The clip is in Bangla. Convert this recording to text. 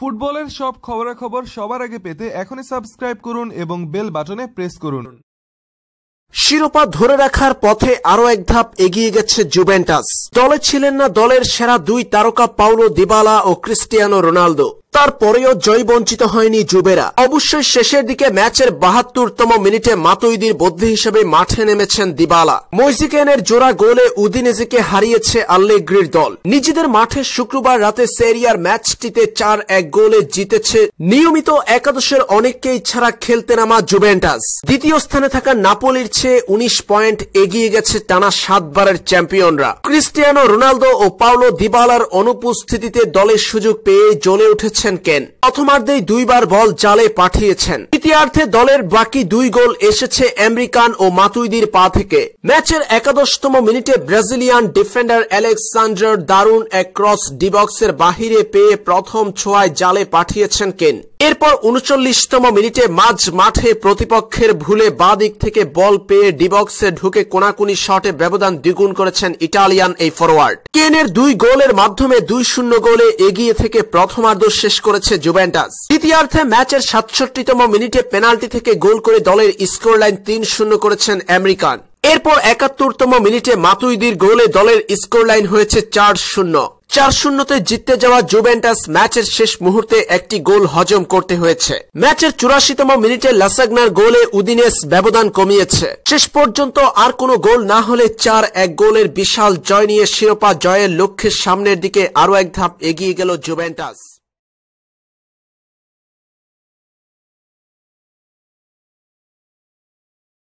ফুটবলের সব খবরাখবর সবার আগে পেতে এখনই সাবস্ক্রাইব করুন এবং বেল বাটনে প্রেস করুন। শিরোপা ধরে রাখার পথে আরো এক ধাপ এগিয়ে গেছে জুভেন্টাস। দলে ছিলেন না দলের সেরা দুই তারকা পাউলো দিবালা ও ক্রিস্টিয়ানো রোনালদো। তারপরেও জয় বঞ্চিত হয়নি জুবেরা। অবশ্যই শেষের দিকে ম্যাচের ৭২তম মিনিটে মাতুইদির বদলি হিসেবে মাঠে নেমেছেন দিবালা। মইজিকেনের জোড়া গোলে উদিনেজেকে হারিয়েছে আল্লেগ্রির দল। নিজেদের মাঠে শুক্রবার রাতে সেরিয়ার ম্যাচটিতে ৪-১ গোলে জিতেছে নিয়মিত একাদশের অনেককেই ছাড়া খেলতে নামা জুভেন্টাস। দ্বিতীয় স্থানে থাকা নাপোলির চেয়ে ১৯ পয়েন্ট এগিয়ে গেছে টানা ৭ বারের চ্যাম্পিয়নরা। ক্রিস্টিয়ানো রোনালদো ও পাউলো দিবালার অনুপস্থিতিতে দলের সুযোগ পেয়ে জ্বলে উঠেছেন কেন। প্রথমার্ধেই দুইবার বল জালে পাঠিয়েছেন। তৃতীয়ার্ধে দলের বাকি দুই গোল এসেছে আমেরিকান ও মাতুইদির পা থেকে। ম্যাচের ১১তম মিনিটে ব্রাজিলিয়ান ডিফেন্ডার আলেক্সান্ডার দারুণ এক ক্রস ডিবক্সের বাহিরে পেয়ে প্রথম ছোঁয়ায় জালে পাঠিয়েছেন কেন। এরপর ৩৯তম মিনিটে মাঝ মাঠে প্রতিপক্ষের ভুলে বাঁ দিক থেকে বল পেয়ে ডিবক্সে ঢুকে কোনাকুনি শটে ব্যবধান দ্বিগুণ করেছেন ইটালিয়ান এই ফরওয়ার্ড। কেনের দুই গোলের মাধ্যমে ২-০ গোলে এগিয়ে থেকে প্রথমার্ধ শেষ করেছে জুভেন্টাস। দ্বিতীয়ার্ধে ম্যাচের ৬৭তম মিনিটে পেনাল্টি থেকে গোল করে দলের স্কোর লাইন ৩-০ করেছেন আমেরিকান। এরপর ৭১তম মিনিটে মাতুইদির গোলে দলের স্কোর লাইন হয়েছে ৪-০। ৪-০তে জিততে যাওয়া জুভেন্টাস ম্যাচের শেষ মুহূর্তে একটি গোল হজম করতে হয়েছে। ম্যাচের ৮৪তম মিনিটে লাসাগনার গোলে উদিনেস ব্যবধান কমিয়েছে। শেষ পর্যন্ত আর কোনো গোল না হলে ৪-১ গোলের বিশাল জয় নিয়ে শিরোপা জয়ের লক্ষ্যের সামনের দিকে আরো এক ধাপ এগিয়ে গেল জুভেন্টাস।